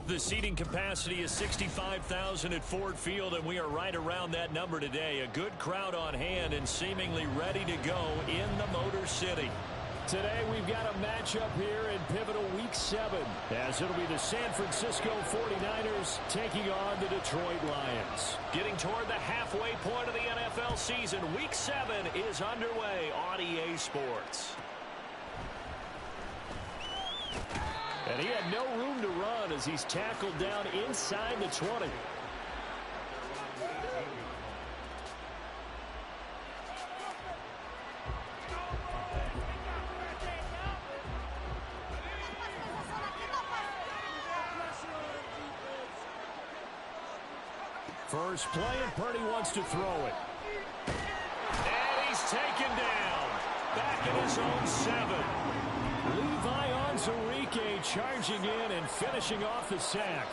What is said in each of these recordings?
The seating capacity is 65,000 at Ford Field, and we are right around that number today. A good crowd on hand and seemingly ready to go in the Motor City. Today we've got a matchup here in pivotal Week 7, as it'll be the San Francisco 49ers taking on the Detroit Lions. Getting toward the halfway point of the NFL season, Week 7 is underway on EA Sports. And he had no room to run as he's tackled down inside the 20. First play, and Purdy wants to throw it. And he's taken down. Back in his own 7. Levi Onwuzurike charging in and finishing off the sack.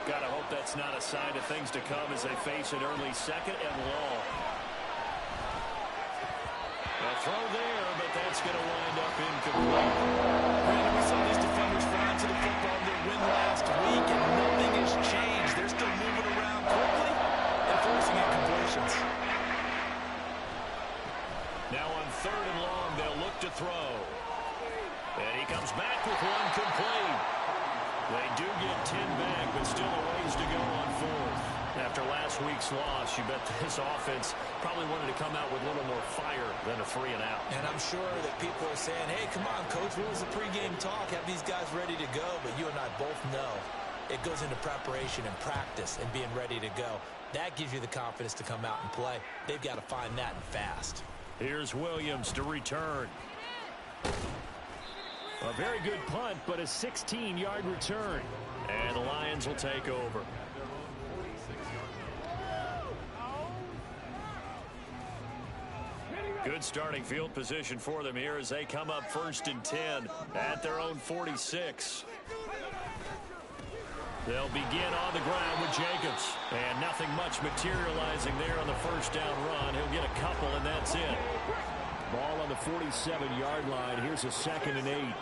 Gotta hope that's not a sign of things to come as they face an early second and long. A throw there, but that's going to wind up incomplete. Brandon, we saw these defenders fly to the football in their win last week, and nothing has changed. They're still moving around quickly and forcing incompletions. Now on 3rd and long, they'll look to throw. And he comes back with one complete. They do get 10 back, but still a ways to go on 4th. After last week's loss, you bet this offense probably wanted to come out with a little more fire than a 3 and out. And I'm sure that people are saying, hey, come on, Coach, what was the pregame talk? Have these guys ready to go? But you and I both know it goes into preparation and practice and being ready to go. That gives you the confidence to come out and play. They've got to find that and fast. Here's Williams to return. A very good punt, but a 16-yard return. And the Lions will take over. Good starting field position for them here as they come up 1st and 10 at their own 46. They'll begin on the ground with Jacobs. And nothing much materializing there on the first down run. He'll get a couple, and that's it. Ball on the 47-yard line. Here's a 2nd and 8.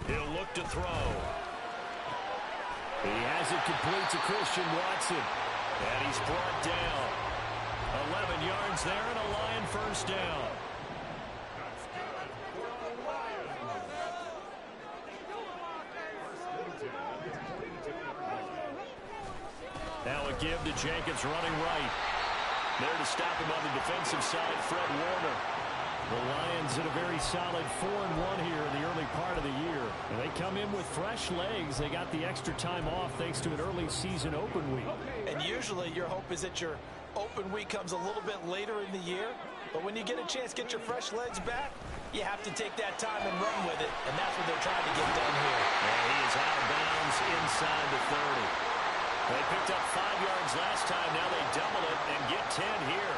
He'll look to throw. He has it complete to Christian Watson. And he's brought down. 11 yards there and a Lion first down. Now a give to Jacobs running right. There to stop him on the defensive side, Fred Warner. The Lions in a very solid 4-1 here in the early part of the year. And they come in with fresh legs. They got the extra time off thanks to an early season open week. And usually your hope is that your open week comes a little bit later in the year. But when you get a chance to get your fresh legs back, you have to take that time and run with it. And that's what they're trying to get done here. And he is out of bounds inside the 30. They picked up 5 yards last time. Now they double it and get 10 here.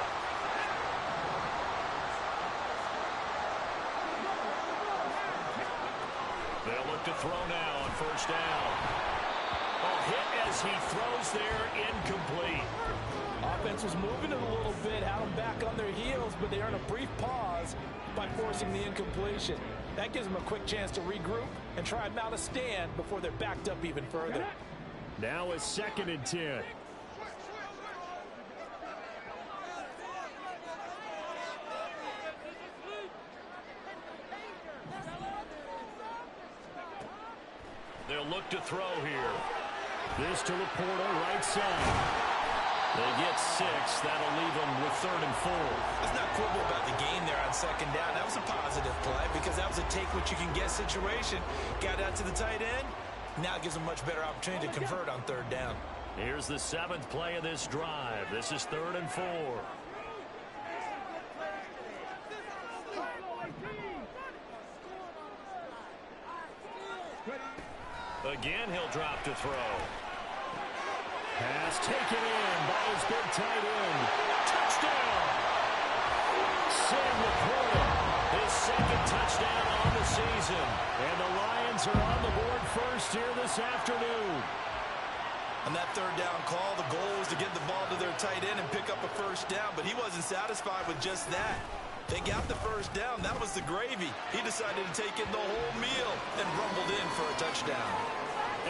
They'll look to throw now on first down. A hit as he throws there, incomplete. Offense was moving it a little bit, had them back on their heels, but they earn a brief pause by forcing the incompletion. That gives them a quick chance to regroup and try and mount a stand before they're backed up even further. Now a 2nd and 10. They'll look to throw here. This to Laporta, right side. They get 6. That'll leave them with 3rd and 4. Let's not quibble about the gain there on 2nd down. That was a positive play because that was a take-what-you-can-get situation. Got out to the tight end. Now it gives them a much better opportunity to convert on 3rd down. Here's the 7th play of this drive. This is 3rd and 4. Again, he'll drop to throw. Pass taken in by his big tight end. Touchdown! Sam Laporta, his second touchdown on the season. And the Lions are on the board first here this afternoon. On that third down call, the goal was to get the ball to their tight end and pick up a first down, but he wasn't satisfied with just that. They got the first down. That was the gravy. He decided to take in the whole meal and rumbled in for a touchdown.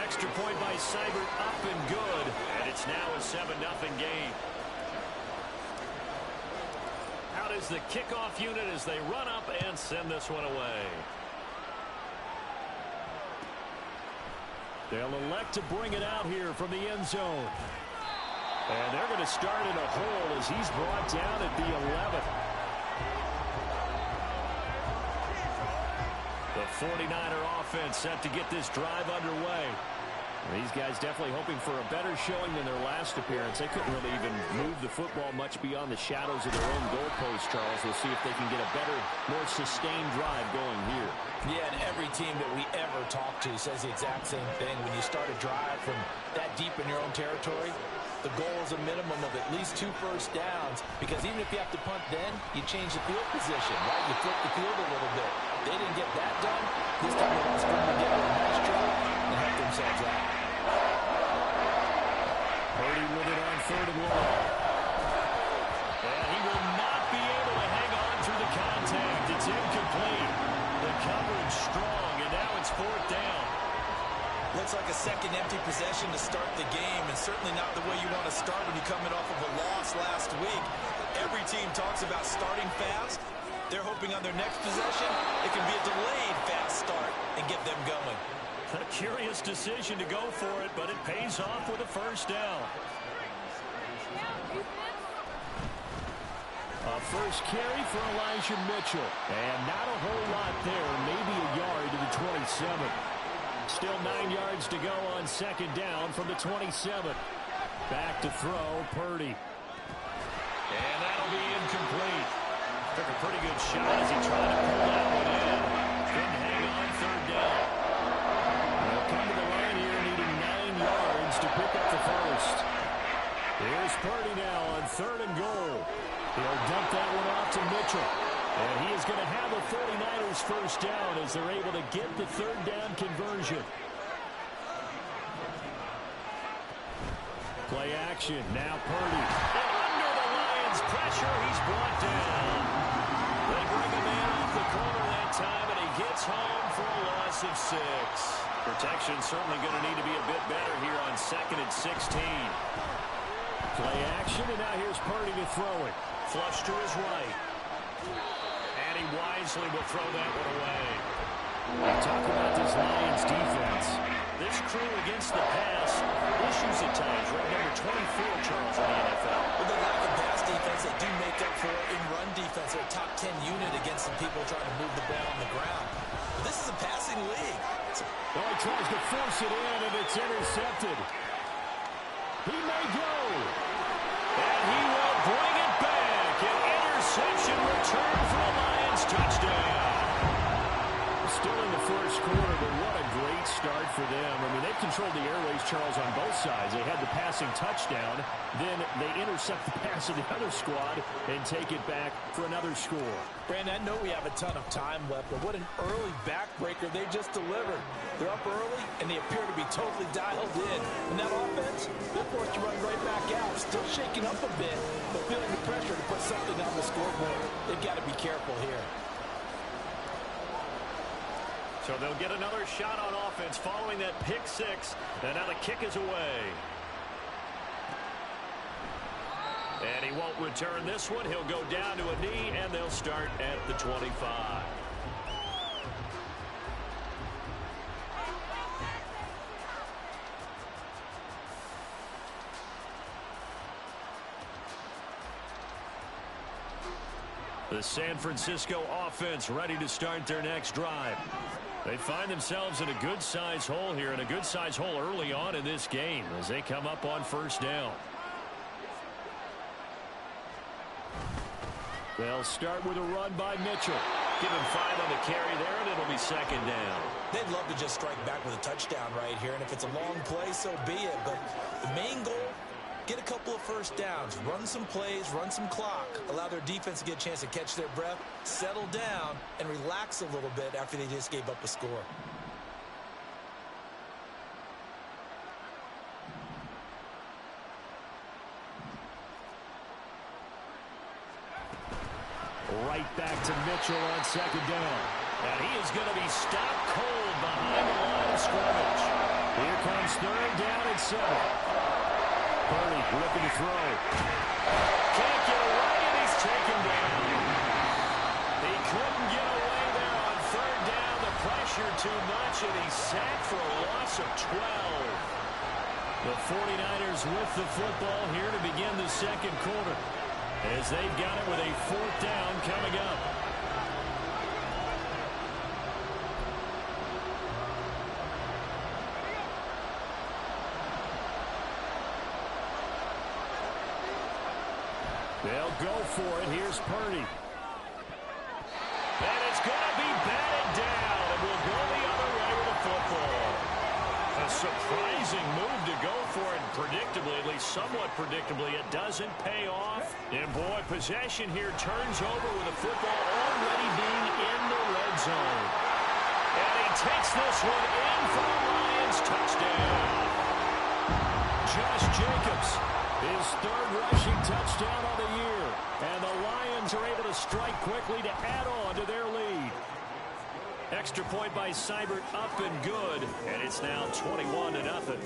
Extra point by Seibert, up and good. And it's now a 7-0 game. Out is the kickoff unit as they run up and send this one away. They'll elect to bring it out here from the end zone. And they're going to start in a hole as he's brought down at the 11. The 49er offense set to get this drive underway. These guys definitely hoping for a better showing than their last appearance. They couldn't really even move the football much beyond the shadows of their own goalpost, Charles. We'll see if they can get a better, more sustained drive going here. Yeah, and every team that we ever talk to says the exact same thing. When you start a drive from that deep in your own territory, the goal is a minimum of at least 2 first downs, because even if you have to punt then, you change the field position, right? You flip the field a little bit. They didn't get that done. This time they want to string together a nice drive and help themselves out. Purdy with it on 3rd and long. And he will not be able to hang on through the contact. It's incomplete. The coverage strong, and now it's 4th down. Looks like a second empty possession to start the game, and certainly not the way you want to start when you're coming off of a loss last week. Every team talks about starting fast. They're hoping on their next possession, it can be a delayed fast start and get them going. A curious decision to go for it, but it pays off with a first down. A first carry for Elijah Mitchell. And not a whole lot there, maybe a yard to the 27. Still 9 yards to go on 2nd down from the 27. Back to throw, Purdy. And that'll be incomplete. Took a pretty good shot as he tried to pull that one in. Couldn't hang on 3rd down. They'll come to the line here needing 9 yards to pick up the first. Here's Purdy now on 3rd and goal. He'll dump that one off to Mitchell. And he is going to have a 49ers first down as they're able to get the 3rd down conversion. Play action. Now Purdy. And under the Lions' pressure, he's brought down. They bring him in off the corner that time, and he gets home for a loss of 6. Protection certainly going to need to be a bit better here on 2nd and 16. Play action, and now here's Purdy to throw it. Flush to his right. And he wisely will throw that one away. Talk about this Lions defense. This crew against the pass, issues at times. Right, number 24, Charles, in the NFL. With the lack of pass defense, they do make up for it in run defense. They're a top 10 unit against some people trying to move the ball on the ground. But this is a passing league. Oh, he tries to force it in, and it's intercepted. He may go. And he will bring it back. An interception return for a Lions touchdown. Still in the first quarter, but what a great start for them. I mean, they've controlled the airways, Charles, on both sides. They had the passing touchdown. Then they intercept the pass of the other squad and take it back for another score. Brandon, I know we have a ton of time left, but what an early backbreaker they just delivered. They're up early, and they appear to be totally dialed in. And that offense, they're forced to run right back out. Still shaking up a bit, but feeling the pressure to put something on the scoreboard. They've got to be careful here. So they'll get another shot on offense following that pick 6. And now the kick is away. And he won't return this one. He'll go down to a knee, and they'll start at the 25. The San Francisco offense ready to start their next drive. They find themselves in a good-sized hole here, and a good-sized hole early on in this game as they come up on first down. They'll start with a run by Mitchell. Give him 5 on the carry there, and it'll be second down. They'd love to just strike back with a touchdown right here, and if it's a long play, so be it. But the main goal, get a couple of first downs, run some plays, run some clock, allow their defense to get a chance to catch their breath, settle down, and relax a little bit after they just gave up a score. Right back to Mitchell on second down. And he is going to be stopped cold behind the line of scrimmage. Here comes third down and 7. Purdy looking to throw. Can't get away, and he's taken down. He couldn't get away there on third down. The pressure too much, and he's sacked for a loss of 12. The 49ers with the football here to begin the second quarter, as they've got it with a fourth down coming up. They'll go for it. Here's Purdy. And it's going to be batted down, and we'll go the other way with the football. A surprising move to go for it, predictably, at least somewhat predictably. It doesn't pay off. And, boy, possession here turns over with the football already being in the red zone. And he takes this one in for the Lions. Touchdown. Josh Jacobs, his third rushing touchdown of the year. And the Lions are able to strike quickly to add on to their lead. Extra point by Seibert, up and good. And it's now 21-0.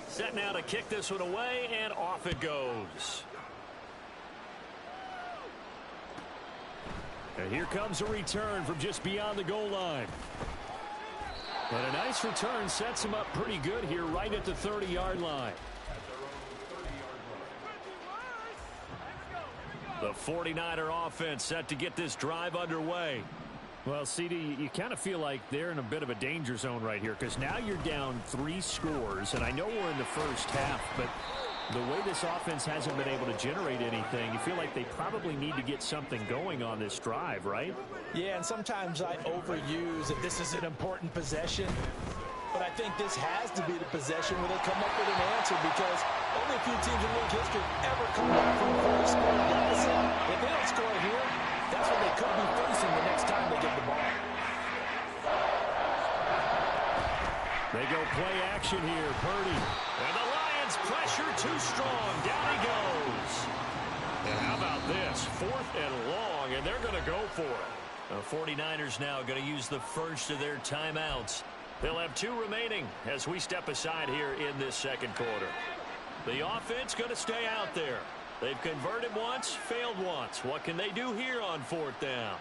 Set now to kick this one away, and off it goes. And here comes a return from just beyond the goal line. And a nice return sets him up pretty good here right at the 30-yard line. The 49er offense set to get this drive underway. Well, CD, you kind of feel like they're in a bit of a danger zone right here, because now you're down 3 scores, and I know we're in the first half, but the way this offense hasn't been able to generate anything, you feel like they probably need to get something going on this drive, right? Yeah, and sometimes I overuse that this is an important possession, but I think this has to be the possession where they come up with an answer, because only a few teams in league history ever come back from a 40-score deficit. If they don't score here, that's what they could be facing the next time they get the ball. They go play action here. Purdy. And the Lions pressure too strong. Down he goes. And how about this? 4th and long, and they're going to go for it. The 49ers now going to use the first of their timeouts. They'll have 2 remaining as we step aside here in this second quarter. The offense going to stay out there. They've converted once, failed once. What can they do here on 4th down?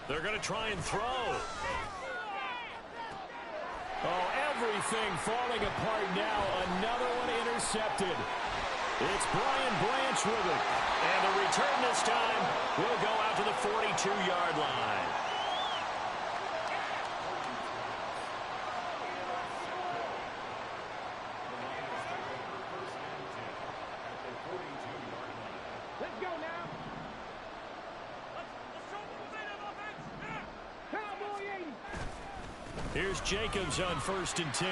They're going to try and throw. Oh, everything falling apart now. Another one intercepted. It's Brian Branch with it. And the return this time will go out to the 42-yard line. Let's go now. Let's show the momentum offense. Yeah. Cowboy 80. Here's Jacobs on 1st and 10.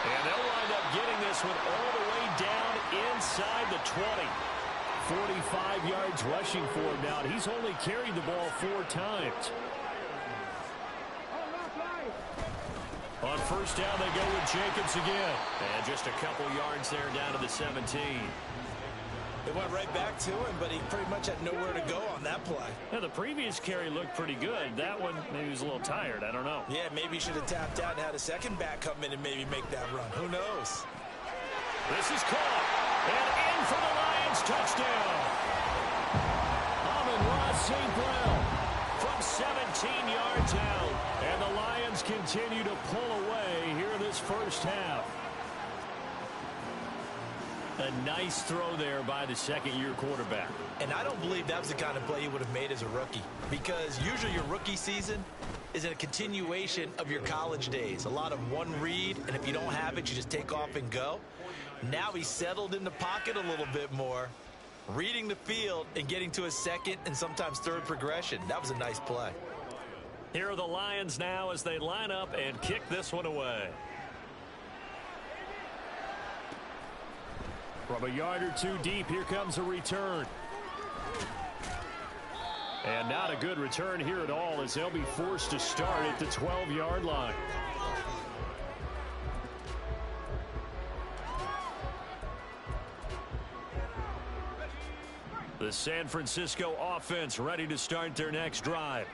And they'll wind up getting this one all the way down inside the 20. 45 yards rushing for him now. He's only carried the ball 4 times. On 1st down, they go with Jacobs again. And just a couple yards there down to the 17. They went right back to him, but he pretty much had nowhere to go on that play. Now, the previous carry looked pretty good. That one, maybe he was a little tired. I don't know. Yeah, maybe he should have tapped out and had a second back come in and maybe make that run. Who knows? This is caught. And in for the Lions touchdown. Amon-Ra St. Brown From 17 yards out. And the Lions continue to pull away here in this first half. A nice throw there by the second-year quarterback. And I don't believe that was the kind of play he would have made as a rookie, because usually your rookie season is a continuation of your college days. A lot of one read, and if you don't have it, you just take off and go. Now he's settled in the pocket a little bit more, reading the field and getting to a second and sometimes third progression. That was a nice play. Here are the Lions now as they line up and kick this one away. From a yard or two deep, here comes a return. And not a good return here at all, as they'll be forced to start at the 12-yard line. The San Francisco offense ready to start their next drive.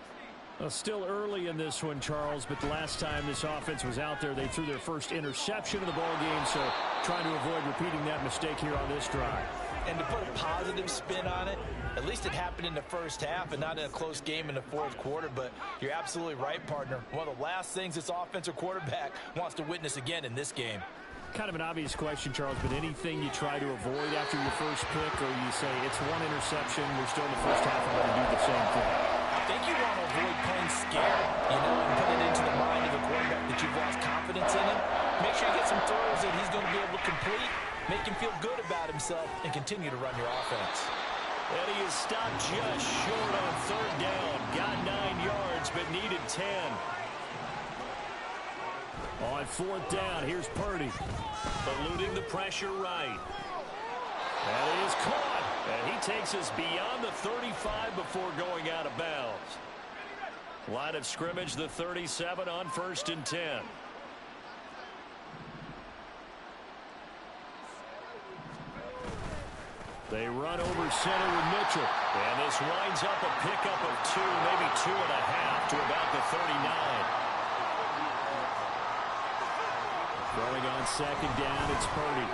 Well, still early in this one, Charles, but the last time this offense was out there, they threw their first interception of the ball game, so trying to avoid repeating that mistake here on this drive. And to put a positive spin on it, at least it happened in the first half and not in a close game in the fourth quarter. But you're absolutely right, partner. One of the last things this offensive quarterback wants to witness again in this game. Kind of an obvious question, Charles, but anything you try to avoid after your first pick, or you say it's one interception, we're still in the first half, I'm going to do the same thing? I think you want to avoid playing scared, and put it into the mind of a quarterback that you've lost confidence in him. Make sure you get some throws that he's going to be able to complete, make him feel good about himself, and continue to run your offense. And he is stopped just short on third down. Got 9 yards, but needed 10. On fourth down, here's Purdy. Eluding the pressure right. And it is caught. And he takes us beyond the 35 before going out of bounds. Line of scrimmage, the 37 on 1st and 10. They run over center with Mitchell. And this winds up a pickup of 2, maybe 2.5 to about the 39. Throwing on second down, it's Purdy.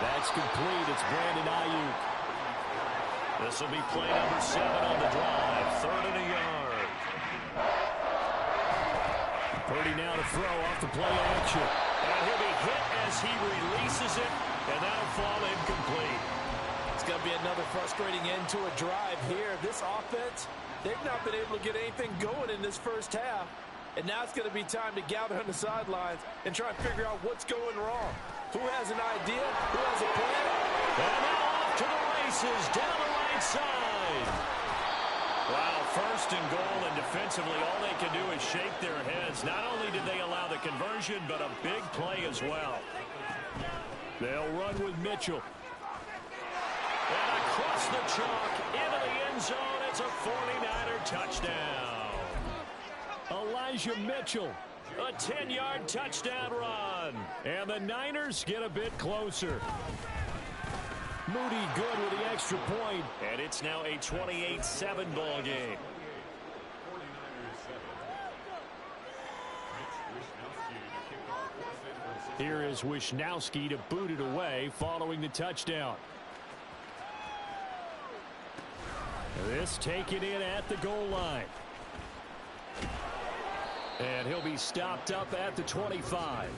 That's complete. It's Brandon Ayuk. This will be play number 7 on the drive. 3rd and a yard. Purdy now to throw off the play action. And he'll be hit as he releases it, and that'll fall incomplete. It's going to be another frustrating end to a drive here. This offense, they've not been able to get anything going in this first half. And now it's going to be time to gather on the sidelines and try and figure out what's going wrong. Who has an idea? Who has a plan? And now off to the races down the right side. Wow, 1st and goal, and defensively all they can do is shake their heads. Not only did they allow the conversion, but a big play as well. They'll run with Mitchell. And across the chalk into the end zone. It's a 49er touchdown. Elijah Mitchell. A 10-yard touchdown run. And the Niners get a bit closer. Moody good with the extra point. And it's now a 28-7 ball game. Here is Wisnowski to boot it away following the touchdown. This taken in at the goal line. And he'll be stopped up at the 25.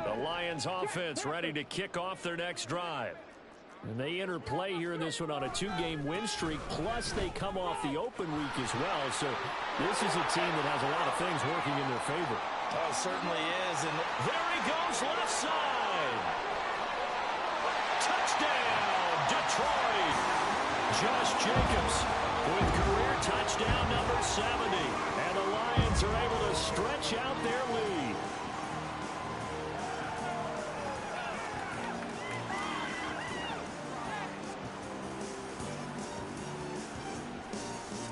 The Lions offense ready to kick off their next drive. And they enter play here in this one on a 2-game win streak, plus they come off the open week as well. So this is a team that has a lot of things working in their favor. Oh, it certainly is. And there he goes, left side. Touchdown, Detroit. Josh Jacobs with career touchdown number 70. And the Lions are able to stretch out their lead.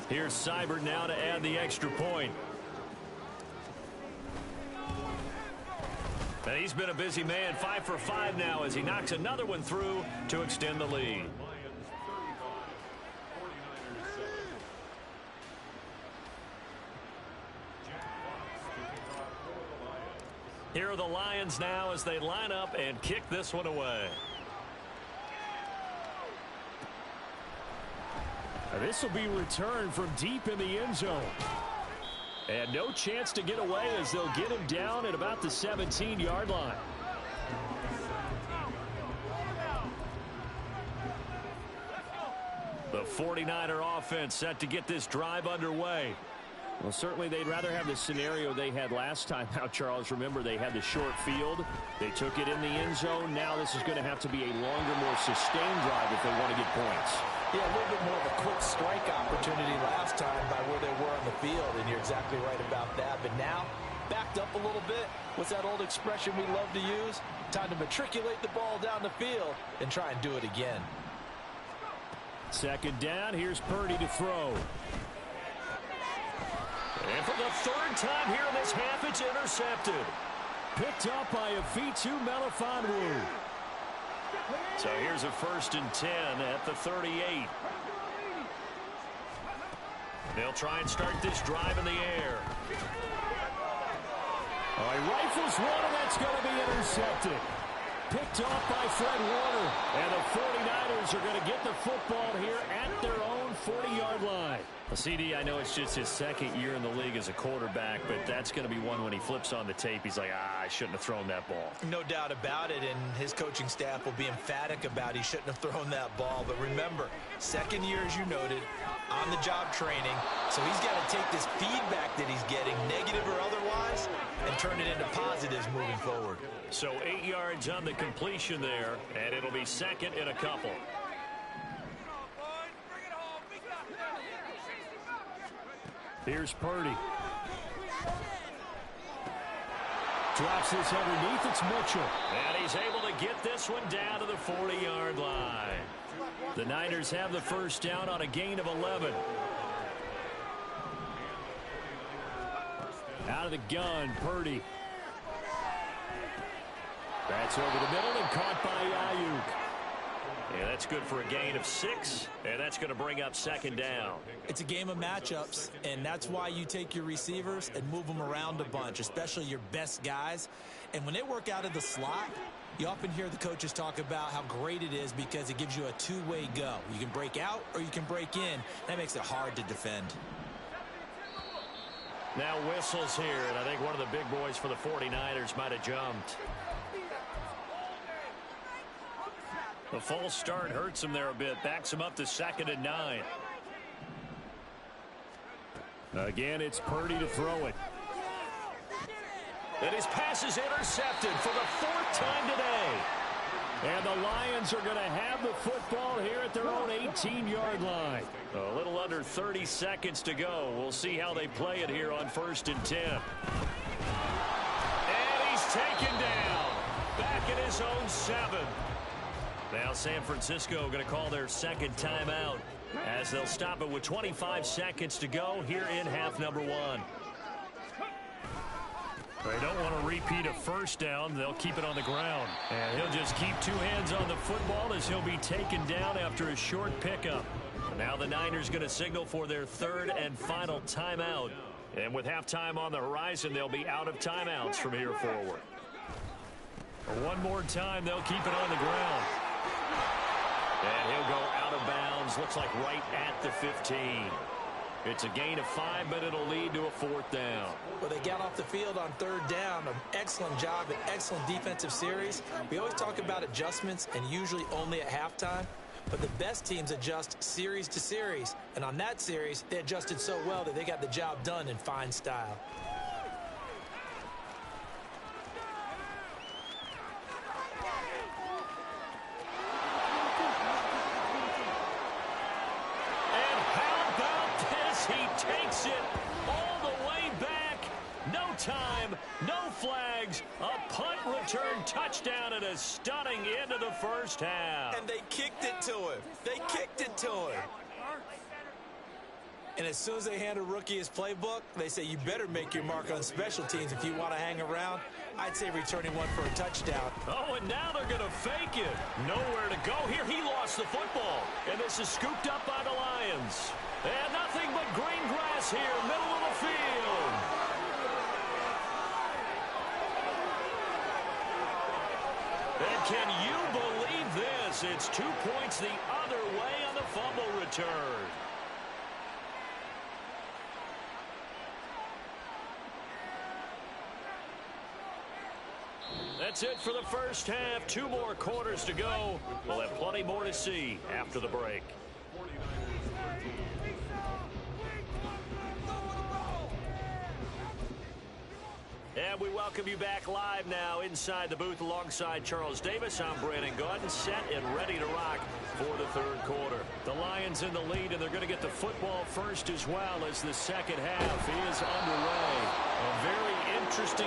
Here's Seibert now to add the extra point. And he's been a busy man, 5 for 5 now as he knocks another one through to extend the lead. Here are the Lions now as they line up and kick this one away. This will be returned from deep in the end zone. And no chance to get away as they'll get him down at about the 17-yard line. The 49er offense set to get this drive underway. Well, certainly they'd rather have the scenario they had last time out, Charles. Remember, they had the short field. They took it in the end zone. Now this is going to have to be a longer, more sustained drive if they want to get points. Yeah, a little bit more of a quick strike opportunity last time by where they were on the field, and you're exactly right about that. But now, backed up a little bit. What's that old expression we love to use? Time to matriculate the ball down the field and try and do it again. Second down, here's Purdy to throw. And for the third time here in this half, it's intercepted. Picked up by Afitu Melifonwu. So here's a 1st and 10 at the 38. They'll try and start this drive in the air. He rifles one, and that's going to be intercepted. Picked off by Fred Warner. And the 49ers are going to get the football here at their own 40-yard line. Well, CD, I know it's just his second year in the league as a quarterback, but that's going to be one when he flips on the tape. He's like, I shouldn't have thrown that ball. No doubt about it, and his coaching staff will be emphatic about he shouldn't have thrown that ball. But remember, second year, as you noted, on-the-job training. So he's got to take this feedback that he's getting, negative or otherwise, and turn it into positives moving forward. So 8 yards on the completion there, and it'll be second and a couple. Here's Purdy. Drops this underneath. It's Mitchell. And he's able to get this one down to the 40-yard line. The Niners have the first down on a gain of 11. Out of the gun, Purdy. That's over the middle and caught by Ayuk. Yeah, that's good for a gain of 6, and that's going to bring up second down. It's a game of matchups, and that's why you take your receivers and move them around a bunch, especially your best guys. And when they work out of the slot, you often hear the coaches talk about how great it is because it gives you a two-way go. You can break out or you can break in. That makes it hard to defend. Now whistles here, and I think one of the big boys for the 49ers might have jumped. The false start hurts him there a bit. Backs him up to 2nd and 9. Again, it's Purdy to throw it. And his pass is intercepted for the 4th time today. And the Lions are going to have the football here at their own 18-yard line. A little under 30 seconds to go. We'll see how they play it here on 1st and 10. And he's taken down. Back at his own 7. Now San Francisco going to call their second timeout as they'll stop it with 25 seconds to go here in half number 1. They don't want to repeat a first down. They'll keep it on the ground. And he'll just keep 2 hands on the football as he'll be taken down after a short pickup. Now the Niners going to signal for their 3rd and final timeout. And with halftime on the horizon, they'll be out of timeouts from here forward. One more time, they'll keep it on the ground. And he'll go out of bounds, looks like right at the 15. It's a gain of 5, but it'll lead to a 4th down. Well, they got off the field on 3rd down. An excellent job, an excellent defensive series. We always talk about adjustments, and usually only at halftime. But the best teams adjust series to series. And on that series, they adjusted so well that they got the job done in fine style. Time, no flags, a punt return touchdown and a stunning end of the first half. And they kicked it to him. They kicked it to him. And as soon as they hand a rookie his playbook, they say you better make your mark on special teams if you want to hang around. I'd say returning one for a touchdown. Oh, and now they're going to fake it. Nowhere to go here. He lost the football. And this is scooped up by the Lions. And nothing but green grass here, middle of the field. And can you believe this? It's 2 points the other way on the fumble return. That's it for the first half. 2 more quarters to go. We'll have plenty more to see after the break. And we welcome you back live now inside the booth alongside Charles Davis. I'm Brandon Gaudin, set and ready to rock for the third quarter. The Lions in the lead, and they're going to get the football first as well as the second half is underway. A very interesting